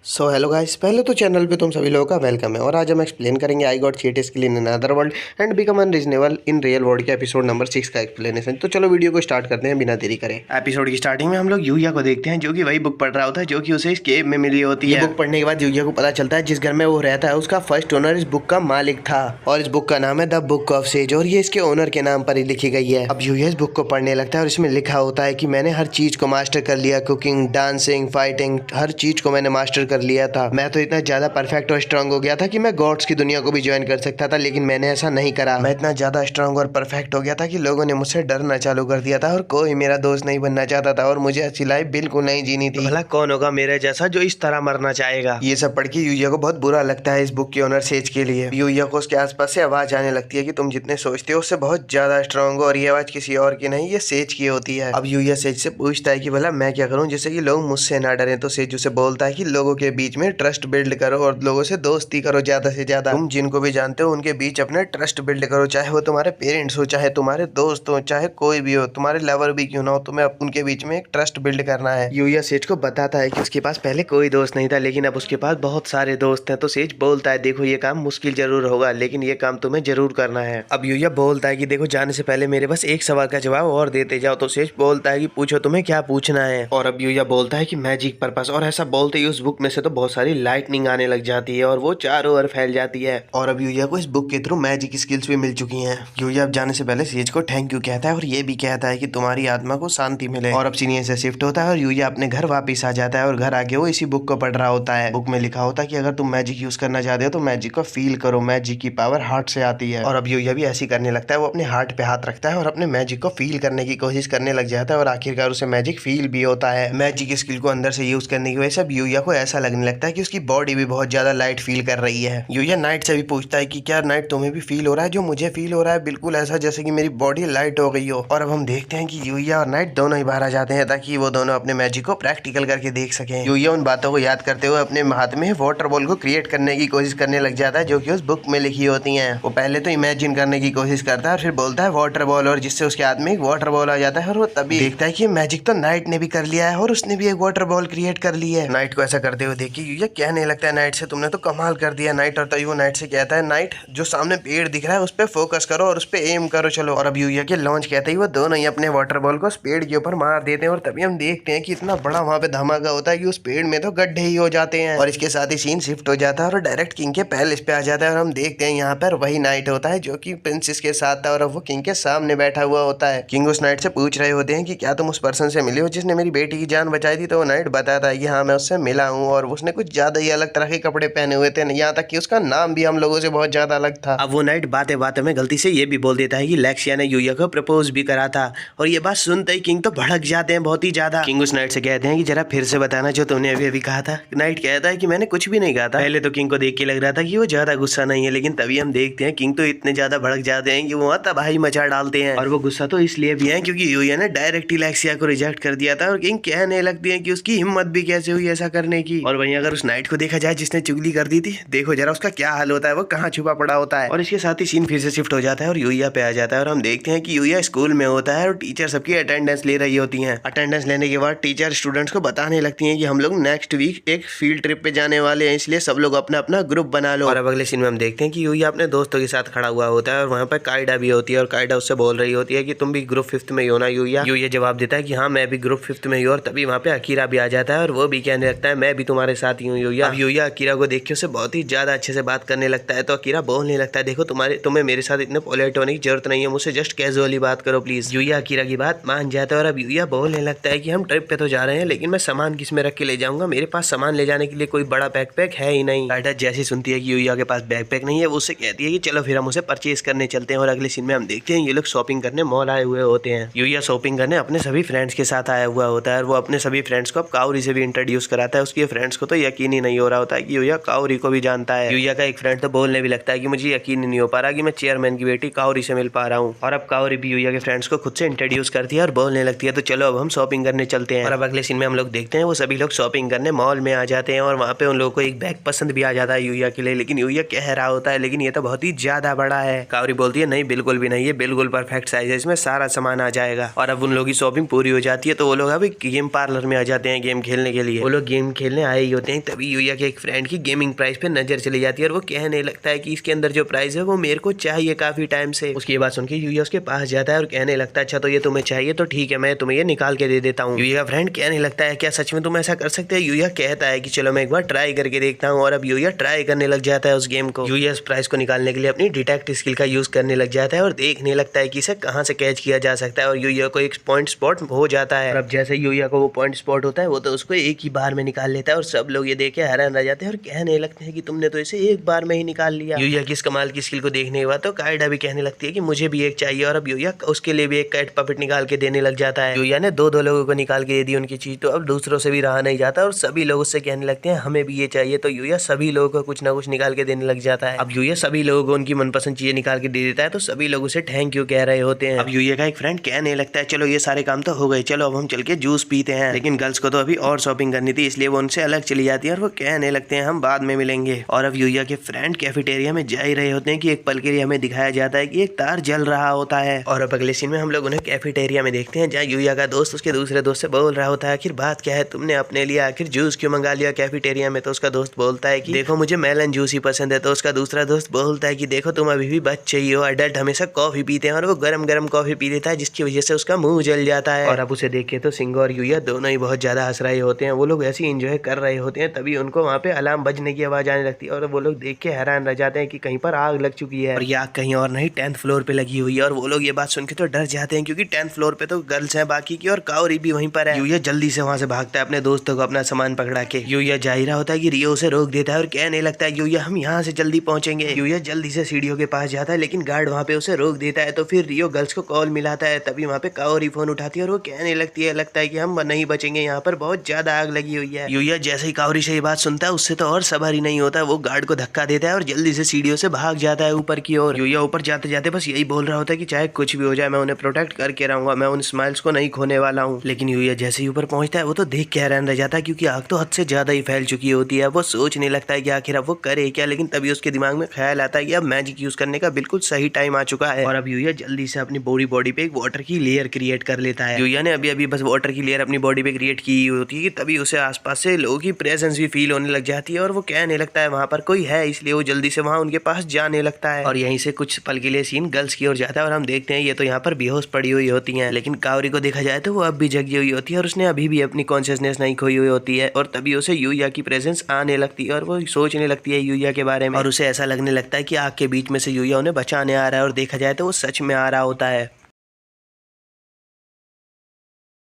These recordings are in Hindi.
हेलो गाइस, पहले तो चैनल पे तुम सभी लोगों का वेलकम है और आज हम एक्सप्लेन करेंगे I got cheat skill in another world and become unreasonable in real world के एपिसोड नंबर 6 का एक्सप्लेनेशन। तो चलो वीडियो को स्टार्ट करते हैं बिना देरी करे। एपिसोड की स्टार्टिंग में हम लोग यूया को देखते हैं जो कि वही बुक पढ़ रहा होता है जो कि उसे इस केव में मिली होती है। बुक पढ़ने के बाद यूया को पता चलता है जिस घर में वो रहता है उसका फर्स्ट ओनर इस बुक का मालिक था और इस बुक का नाम है द बुक ऑफ सेज और ये इसके ओनर के नाम पर ही लिखी गई है। अब यूया इस बुक को पढ़ने लगता है और इसमें लिखा होता है कि मैंने हर चीज को मास्टर कर लिया, कुकिंग, डांसिंग, फाइटिंग, हर चीज को मैंने मास्टर कर लिया था। मैं तो इतना ज्यादा परफेक्ट और स्ट्रांग हो गया था कि मैं गॉड्स की दुनिया को भी ज्वाइन कर सकता था, लेकिन मैंने ऐसा नहीं करा। मैं इतना ज्यादा स्ट्रांग और परफेक्ट हो गया था कि लोगों ने मुझसे डरना चालू कर दिया था और कोई मेरा दोस्त नहीं बनना चाहता था और मुझे अच्छी लाइफ बिल्कुल नहीं जीनी थी। भला कौन होगा मेरे जैसा जो इस तरह मरना चाहेगा। ये सब पढ़ के यूया को बहुत बुरा लगता है इस बुक के ओनर सेज के लिए। यूया को उसके आसपास से आवाज आने लगती है कि तुम जितने सोचते हो उससे बहुत ज्यादा स्ट्रांग हो और ये आवाज किसी और की नहीं, ये सेज की होती है। अब यूया सेज से पूछता है कि भला मैं क्या करूं जिससे कि लोग मुझसे ना डरे। तो सेज उसे बोलता है कि लोगों के बीच में ट्रस्ट बिल्ड करो और लोगों से दोस्ती करो ज्यादा से ज्यादा। तुम जिनको भी जानते हो उनके बीच अपने ट्रस्ट बिल्ड करो, चाहे वो तुम्हारे पेरेंट्स हो, चाहे तुम्हारे दोस्त हो, चाहे कोई भी हो, तुम्हारे लवर भी क्यों ना हो, तुम्हें उनके बीच में एक ट्रस्ट बिल्ड करना है। यूया सेज को बताता है कि उसके पास पहले कोई दोस्त नहीं था लेकिन अब उसके पास बहुत सारे दोस्त हैं। तो सेज बोलता है देखो ये काम मुश्किल जरूर होगा लेकिन ये काम तुम्हें जरूर करना है। अब यूया बोलता है कि देखो जाने से पहले मेरे बस एक सवाल का जवाब और देते जाओ। तो सेज बोलता है कि पूछो तुम्हें क्या पूछना है। और अब यूया बोलता है कि मैजिक पर्पस, और ऐसा बोलते ही उस बुक में से तो बहुत सारी लाइटनिंग आने लग जाती है और वो चारों ओर फैल जाती है। और अब यूया को इस बुक के थ्रू मैजिक स्किल्स भी मिल चुकी हैं। यूया अब जाने से पहले सेज को थैंक यू कहता है और ये भी कहता है कि तुम्हारी आत्मा को शांति मिले। और अब सीनियर से शिफ्ट होता है और यूया अपने घर वापस आ जाता है और घर आके वो इसी बुक को पढ़ रहा होता है। बुक में लिखा होता है कि अगर तुम मैजिक यूज करना चाहते हो तो मैजिक को फील करो, मैजिक की पावर हार्ट से आती है। और अब यूया भी ऐसी करने लगता है, वो अपने हार्ट पे हाथ रखता है और अपने मैजिक को फील करने की कोशिश करने लग जाता है और आखिरकार उसे मैजिक फील भी होता है। मैजिक स्किल को अंदर से यूज करने की वजह से अब यूया को ऐसा लगने लगता है कि उसकी बॉडी भी बहुत ज्यादा लाइट फील कर रही है। यूया नाइट से भी पूछता है कि क्या नाइट तुम्हें भी फील हो रहा है जो मुझे फील हो रहा है, बिल्कुल ऐसा जैसे कि मेरी बॉडी लाइट हो गई हो। और अब हम देखते हैं कि यूया और नाइट दोनों ही बाहर आ जाते हैं ताकि वो दोनों अपने मैजिक को प्रैक्टिकल करके देख सकें। यूया उन बातों को याद करते हुए अपने हाथ में वाटर बॉल को क्रिएट करने की कोशिश करने लग जाता है जो कि उस बुक में लिखी होती है। वो पहले तो इमेजिन करने की कोशिश करता है और फिर बोलता है वाटर बॉल, और जिससे उसके हाथ में एक वाटर बॉल आ जाता है और वो तभी देखता है कि मैजिक तो नाइट ने भी कर लिया है और उसने भी एक वाटर बॉल क्रिएट कर ली है। नाइट को ऐसा करते हुए देखिए यूया कहने लगता है नाइट से तुमने तो कमाल कर दिया नाइट। और तभी वो नाइट से कहता है नाइट जो सामने पेड़ दिख रहा है उस पे फोकस करो और उस पे एम करो चलो। और अब यूया के लॉन्च कहते ही वो दोनों ही अपने वाटर बॉल को उस पेड़ के ऊपर मार देते हैं और तभी हम देखते हैं कि इतना बड़ा वहां पे धमाका होता है कि उस पेड़ में तो गड्ढे ही हो जाते हैं। और इसके साथ ही सीन शिफ्ट हो जाता है और डायरेक्ट किंग के पैलेस पे आ जाता है और हम देखते हैं यहाँ पर वही नाइट होता है जो कि प्रिंसेस के साथ था और अब वो किंग के सामने बैठा हुआ होता है। किंग उस नाइट से पूछ रहे होते हैं कि क्या तुम उस पर्सन से मिले हो जिसने मेरी बेटी की जान बचाई थी। तो वो नाइट बताता है कि हाँ मैं उससे मिला हूँ और उसने कुछ ज्यादा ही अलग तरह के कपड़े पहने हुए थे, यहाँ तक कि उसका नाम भी हम लोगों से बहुत ज्यादा अलग था। अब वो नाइट बातें बातें में गलती से ये भी बोल देता है कि लेक्सिया ने यूया को प्रपोज भी करा था और ये बात सुनते ही किंग तो भड़क जाते हैं बहुत ही ज्यादा। किंग उस नाइट से कहते हैं कि जरा फिर से बताना जो तुमने अभी अभी कहा था। नाइट कहता है कि मैंने कुछ भी नहीं कहा था। पहले तो किंग को देख के लग रहा था कि वो ज्यादा गुस्सा नहीं है लेकिन तभी हम देखते हैं किंग तो इतने ज्यादा भड़क जाते हैं कि वो तबाही मचा डालते हैं। और वो गुस्सा तो इसलिए भी है क्योंकि यूया ने डायरेक्ट लेक्सिया को रिजेक्ट कर दिया था और किंग कहने लगती है कि उसकी हिम्मत भी कैसे हुई ऐसा करने की। और वहीं अगर उस नाइट को देखा जाए जिसने चुगली कर दी थी, देखो जरा उसका क्या हाल होता है, वो कहाँ छुपा पड़ा होता है। और इसके साथ ही सीन फिर से शिफ्ट हो जाता है और यूया पे आ जाता है और हम देखते हैं कि यूया स्कूल में होता है और टीचर सबकी अटेंडेंस ले रही होती हैं। अटेंडेंस लेने के बाद टीचर स्टूडेंट्स को बताने लगती हैं कि हम लोग नेक्स्ट वीक एक फील्ड ट्रिप पे जाने वाले हैं, इसलिए सब लोग अपना अपना ग्रुप बना लो। और अब अगले सीन में हम देखते हैं कि यूया अपने दोस्तों के साथ खड़ा हुआ होता है और वहाँ पर काइडा भी होती है और काइडा उससे बोल रही होती है कि तुम भी ग्रुप 5th में ही हो ना यूया। यूया जवाब देता है कि हाँ मैं भी ग्रुप 5th में ही हूँ। और तभी वहाँ पे अकीरा भी आ जाता है और वो भी कहने लगता है मैं भी तुम्हारे साथ ही हूँ यूया। अब यूया अकीरा को देख के उससे बहुत ही ज्यादा अच्छे से बात करने लगता है तो अकीरा बोलने लगता है देखो तुम्हें मेरे साथ इतने पोलाइट होने की जरूरत नहीं है, मुझसे जस्ट कैजुअली बात करो प्लीज। यूया अकीरा की बात मान जाता है और अब यूया बोलने लगता है कि हम ट्रिप पे तो जा रहे हैं लेकिन मैं सामान किस में रख के ले जाऊंगा, मेरे पास सामान ले जाने के लिए कोई बड़ा बैकपैक है ही नहीं। काइडा जैसी सुनती है कि यूया के पास बैकपैक नहीं है वो उससे कहती है कि चलो फिर हम उसे परचेज करने चलते हैं। और अगले सीन में हम देखते हैं ये लोग शॉपिंग करने मॉल आए हुए होते हैं। यूया शॉपिंग करने अपने सभी फ्रेंड्स के साथ आया हुआ होता है और वो अपने सभी फ्रेंड्स को अब काउरी से भी इंट्रोड्यूस कराता है। उसके फ्रेंड्स को तो यकीन ही नहीं हो रहा होता है कि यूया काउरी को भी जानता है। यूया का एक फ्रेंड तो बोलने भी लगता है कि मुझे यकीन ही नहीं हो पा रहा कि मैं चेयरमैन की बेटी काउरी से मिल पा रहा हूँ। और अब काउरी भी यूया के फ्रेंड्स को खुद से इंट्रोड्यूस करती है और बोलने लगती है तो चलो अब हम शॉपिंग करने चलते हैं। और अब अगले सीन में हम लोग देखते हैं वो सभी लोग शॉपिंग करने मॉल में आ जाते हैं और वहाँ पे उन लोगों को एक बैग पसंद भी आ जाता है यूया के लिए, लेकिन यूया कह रहा होता है लेकिन ये तो बहुत ही ज्यादा बड़ा है। काउरी बोलती है नहीं बिल्कुल भी नहीं, ये बिल्कुल परफेक्ट साइज है, इसमें सारा सामान आ जाएगा। और अब उन लोगों की शॉपिंग पूरी हो जाती है तो वो लोग अब गेम पार्लर में आ जाते हैं गेम खेलने के लिए। वो लोग गेम खेलने आए आए ही होते हैं, तभी यूया के एक फ्रेंड की गेमिंग प्राइस पे नजर चली जाती है और वो कहने लगता है कि इसके अंदर जो प्राइस है वो मेरे को चाहिए काफी टाइम से। उसकी बात सुन के यूया उसके पास जाता है और कहने लगता है अच्छा तो ये तुम्हें चाहिए तो ठीक है, मैं तुम्हें ये निकाल के दे देता हूँ। यूया फ्रेंड कहने लगता है क्या सच में तुम ऐसा कर सकते हैं? यूया कहता है कि चलो मैं एक बार ट्राई करके देखता हूँ, और अब यूया ट्राई करने लग जाता है उस गेम को। यूया इस प्राइस को निकालने के लिए अपनी डिटेक्ट स्किल का यूज करने लग जाता है और देखने लगता है कि इसे कहाँ से कैच किया जा सकता है, और यूया को एक पॉइंट स्पॉट हो जाता है। और अब जैसे यूया को वो पॉइंट स्पॉट होता है वो तो उसको एक ही बार में निकाल लेता है, और सब लोग ये देख के हैरान रह जाते हैं और कहने लगते हैं कि तुमने तो इसे एक बार में ही निकाल लिया। यूया की इस कमाल की स्किल को देखने के बाद तो कायडा भी कहने लगती है कि मुझे भी एक चाहिए, और अब यूया उसके लिए भी एक कैट पपेट निकाल के देने लग जाता है। यूया ने दो लोगों को निकाल के दे दी उनकी चीज, तो अब दूसरों से भी रहा नहीं जाता और सभी लोग उससे कहने लगते हैं हमें भी ये चाहिए। तो यूया सभी लोगों को कुछ ना कुछ निकाल के देने लग जाता है। अब यूया सभी लोगों को उनकी मनपसंद चीजें निकाल के दे देता है, तो सभी लोग उसे थैंक यू कह रहे होते हैं। अब यूया का एक फ्रेंड कहने लगता है चलो ये सारे काम तो हो गए, चलो अब हम चल के जूस पीते हैं। लेकिन गर्ल्स को तो अभी और शॉपिंग करनी थी, इसलिए वो उनसे अलग चली जाती है और वो कहने लगते हैं हम बाद में मिलेंगे। और अब यूया के फ्रेंड कैफेटेरिया में जा ही रहे होते हैं कि एक पल के लिए हमें दिखाया जाता है कि एक तार जल रहा होता है। और अब अगले सीन में हम लोग उन्हें कैफेटेरिया में देखते हैं जहाँ यूया का दोस्त उसके दूसरे दोस्त से बोल रहा होता है आखिर बात क्या है, तुमने अपने लिए आखिर जूस क्यों मंगा लिया कैफेटेरिया में? तो उसका दोस्त बोलता है कि देखो मुझे मेलन जूस ही पसंद है। तो उसका दूसरा दोस्त बोलता है कि देखो तुम अभी भी बच्चे ही हो, अडल्ट हमेशा कॉफी पीते हैं, और वो गरम गरम कॉफी पी लेता है जिसकी वजह से उसका मुंह जल जाता है। और अब उसे देख के तो सिंह और यूया दोनों ही बहुत ज्यादा हंस रहे होते हैं। वो लोग ऐसे ही एंजॉय कर रहे होते हैं, तभी उनको वहाँ पे अलार्म बजने की आवाज आने लगती है और वो लोग देख के हैरान रह जाते हैं कि कहीं पर आग लग चुकी है, और ये आग कहीं और नहीं 10th फ्लोर पे लगी हुई है। और वो लोग ये बात सुन के तो डर जाते हैं क्योंकि 10th फ्लोर पे तो गर्ल्स हैं बाकी की, और काओरी भी वहीं पर है। यूया जल्दी से वहाँ से भागता है अपने दोस्तों को अपना सामान पकड़ा के। यूया जा ही रहा होता है कि रियो उसे रोक देता है और कहने लगता है यूया हम यहाँ से जल्दी पहुंचेंगे। यूया जल्दी से सीढ़ियों के पास जाता है, लेकिन गार्ड वहाँ पे उसे रोक देता है। तो फिर रियो गर्ल्स को कॉल मिलाता है, तभी वहाँ पे काओरी फोन उठाती है और वो कहने लगती है लगता है कि हम नहीं बचेंगे, यहाँ पर बहुत ज्यादा आग लगी हुई है। यूया जैसे ही काओरी से ये बात सुनता है उससे तो और सबर ही नहीं होता, वो गार्ड को धक्का देता है और जल्दी से सीढ़ियों से भाग जाता है ऊपर की ओर। यूया ऊपर जाते जाते बस यही बोल रहा होता है कि चाहे कुछ भी हो जाए मैं उन्हें प्रोटेक्ट करके रहूंगा, मैं उन स्माइल्स को नहीं खोने वाला हूँ। लेकिन यूया जैसे ही ऊपर पहुंचता है वो तो देख के हैरान रह जाता है क्योंकि आग तो हद से ज्यादा ही फैल चुकी होती है। वो सोचने लगता है कि आखिर अब वो करे क्या, लेकिन तभी उसके दिमाग में ख्याल आता है कि अब मैजिक यूज करने का बिल्कुल सही टाइम आ चुका है। और अब यूया जल्दी से अपनी बॉडी पे एक वाटर की लेयर क्रिएट कर लेता है। यूया ने अभी बस वाटर की लेयर अपनी बॉडी पे क्रिएट की होती है, तभी उसे आसपास से लोगों की प्रेजेंस भी फील होने लग जाती है और वो कहने लगता है वहाँ पर कोई है, इसलिए वो जल्दी से वहाँ उनके पास जाने लगता है। और यहीं से कुछ पल के लिए सीन गर्ल्स की ओर जाता है और हम देखते हैं ये तो यहाँ पर बेहोश पड़ी हुई होती है, लेकिन कावरी को देखा जाए तो वो अब भी जगी हुई होती है और उसने अभी भी अपनी कॉन्शियसनेस नहीं खोई हुई होती है। और तभी उसे यूया की प्रेजेंस आने लगती है और वो सोचने लगती है यूया के बारे में, और उसे ऐसा लगने लगता है कि आग के बीच में से यूया उन्हें बचाने आ रहा है, और देखा जाए तो वो सच में आ रहा होता है।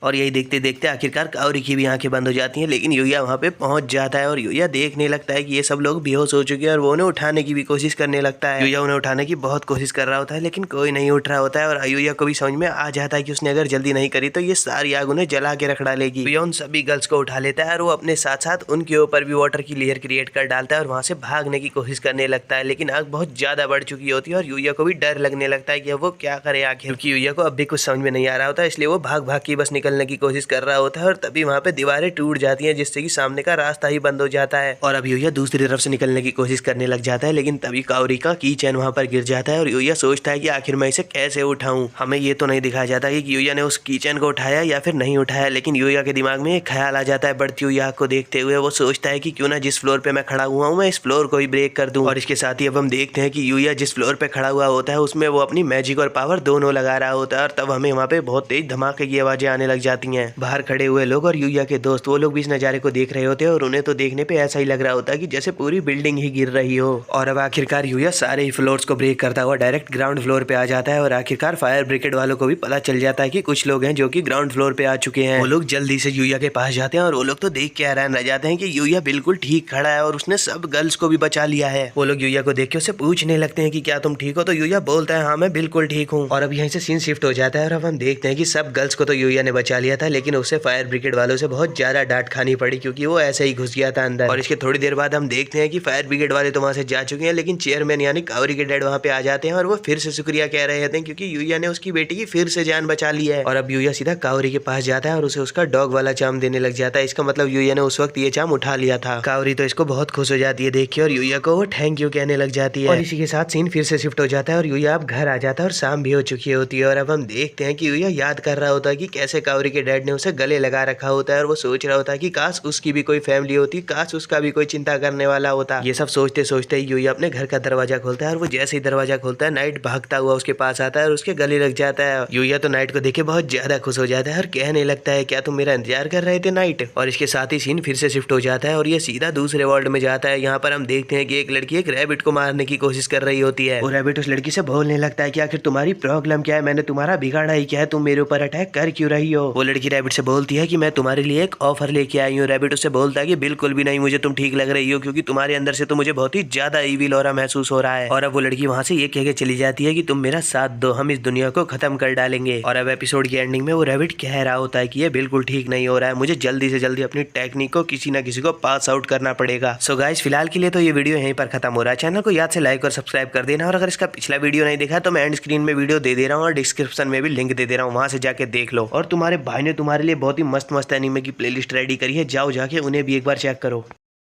और यही देखते देखते आखिरकार कावरी की भी आंखें बंद हो जाती हैं, लेकिन यूया वहाँ पे पहुंच जाता है और यूया देखने लगता है कि ये सब लोग बेहोश हो चुके हैं और वो उन्हें उठाने की भी कोशिश करने लगता है। यूया उन्हें उठाने की बहुत कोशिश कर रहा होता है लेकिन कोई नहीं उठ रहा होता है, और यूया को भी समझ में आ जाता है कि उसने अगर जल्दी नहीं करी तो ये सारी आग उन्हें जला के रख डालेगी। यूया उन सभी गर्ल्स को उठा लेता है और वो अपने साथ साथ उनके ऊपर भी वाटर की लेयर क्रिएट कर डालता है और वहाँ से भागने की कोशिश करने लगता है, लेकिन आग बहुत ज्यादा बढ़ चुकी होती है और यूया को भी डर लगने लगता है कि वो क्या करे आखिर, क्योंकि यूया को अब भी कुछ समझ में नहीं आ रहा होता, इसलिए वो भाग भाग के बस निकलने की कोशिश कर रहा होता है। और तभी वहाँ पे दीवारें टूट जाती हैं जिससे कि सामने का रास्ता ही बंद हो जाता है, और अब यूया दूसरी तरफ से निकलने की कोशिश करने लग जाता है, लेकिन तभी कावरी का की चैन वहाँ पर गिर जाता है और यूया सोचता है कि आखिर मैं इसे कैसे उठाऊं। हमें ये तो नहीं दिखाया जाता कि यूया ने उस की चैन को उठाया या फिर नहीं उठाया, लेकिन यूया के दिमाग में एक ख्याल आ जाता है बढ़ती हुई आग को देखते हुए। वो सोचता है कि क्यों ना जिस फ्लोर पे मैं खड़ा हुआ हूँ मैं इस फ्लोर को ही ब्रेक कर दूं। और इसके साथ ही अब हम देखते हैं कि यूया जिस फ्लोर पे खड़ा हुआ होता है उसमें वो अपनी मैजिक और पावर दोनों लगा रहा होता है, और तब हमें वहाँ पे बहुत तेज धमाके की आवाजें आने लग जाती हैं। बाहर खड़े हुए लोग और यूया के दोस्त वो लोग भी इस नज़ारे को देख रहे होते हैं और उन्हें तो देखने पे ऐसा ही लग रहा होता है कि जैसे पूरी बिल्डिंग ही गिर रही हो। और अब आखिरकार यूया सारे ही फ्लोर्स को ब्रेक करता हुआ डायरेक्ट ग्राउंड फ्लोर पे आ जाता है, और आखिरकार फायर ब्रिगेड वालों को भी पता चल जाता है कि कुछ लोग हैं जो कि ग्राउंड फ्लोर पे आ चुके हैं। वो लोग जल्दी से यूया के पास जाते हैं और वो लोग तो देख के हैरान रह जाते हैं कि यूया बिल्कुल ठीक खड़ा है और उसने सब गर्ल्स को भी बचा लिया है। वो लोग यूया को देख के उससे पूछने लगते हैं कि क्या तुम ठीक हो? तो यूया बोलता है हाँ मैं बिल्कुल ठीक हूँ। और अब यहीं से सीन शिफ्ट हो जाता है और अब हम देखते हैं कि सब गर्ल्स को तो यूया ने बचा लिया था, लेकिन उसे फायर ब्रिगेड वालों से बहुत ज्यादा डांट खानी पड़ी क्योंकि वो ऐसे ही घुस गया था अंदर। और इसके थोड़ी देर बाद हम देखते हैं कि फायर ब्रिगेड वाले तो वहां से जा चुके हैं, लेकिन चेयरमैन यानी कावरी के डैड वहां पे आ जाते हैं और वो फिर से शुक्रिया कह रहे होते हैं क्योंकि यूया ने उसकी बेटी की फिर से जान बचा ली है। और अब यूया सीधा कावरी के पास जाता है और उसे उसका डॉग वाला चाम देने लग जाता है। इसका मतलब यूया ने उस वक्त ये चाम उठा लिया था। कावरी तो इसको बहुत खुश हो जाती है देख के और यूया को वो थैंक यू कहने लग जाती है। और इसी के साथ सीन फिर से शिफ्ट हो जाता है और यूया अब घर आ जाता है और शाम भी हो चुकी होती है। और अब हम देखते हैं कि यूया याद कर रहा होता है कि कैसे कायोरी के डैड ने उसे गले लगा रखा होता है और वो सोच रहा होता है कि काश उसकी भी कोई फैमिली होती, काश उसका भी कोई चिंता करने वाला होता। ये सब सोचते सोचते ही यूया अपने घर का दरवाजा खोलता है और वो जैसे ही दरवाजा खोलता है नाइट भागता हुआ उसके पास आता है और उसके गले लग जाता है। यूया तो नाइट को देखे बहुत ज्यादा खुश हो जाता है और कहने लगता है क्या तुम मेरा इंतजार कर रहे थे नाइट। और इसके साथ ही सीन फिर से शिफ्ट हो जाता है और ये सीधा दूसरे वर्ल्ड में जाता है। यहाँ पर हम देखते हैं कि एक लड़की एक रैबिट को मारने की कोशिश कर रही होती है। वो रैबिट उस लड़की से बोलने लगता है कि आखिर तुम्हारी प्रॉब्लम क्या है, मैंने तुम्हारा बिगाड़ा ही क्या है, तुम मेरे ऊपर अटैक कर क्यों रही हो। वो लड़की रैबिट से बोलती है कि मैं तुम्हारे लिए एक ऑफर लेके आई हूँ। रैबिट उससे बोलता है कि बिल्कुल भी नहीं, मुझे तुम ठीक लग रही हो क्योंकि तुम्हारे अंदर से तो मुझे बहुत ही ज्यादा ईविल ऑरा महसूस हो रहा है। और अब वो लड़की वहां से ये कह के चली जाती है कि तुम मेरा साथ दो, हम इस दुनिया को खत्म कर डालेंगे। और अब एपिसोड की एंडिंग में वो रैबिट कह रहा होता है कि ये बिल्कुल ठीक नहीं हो रहा है, मुझे जल्दी से जल्दी अपनी टेक्निक को किसी ना किसी को पास आउट करना पड़ेगा। सो गाइस फिलहाल के लिए तो ये वीडियो यहीं पर खत्म हो रहा है। चैनल को याद से लाइक और सब्सक्राइब कर देना और अगर इसका पिछला वीडियो नहीं देखा तो मैं एंड स्क्रीन में वीडियो दे दे रहा हूँ और डिस्क्रिप्शन में भी लिंक दे दे रहा हूँ, वहां से जाके देख लो। और तुम्हारे भाई ने तुम्हारे लिए बहुत ही मस्त मस्त एनीमे की प्लेलिस्ट रेडी करी है, जाओ जाके उन्हें भी एक बार चेक करो।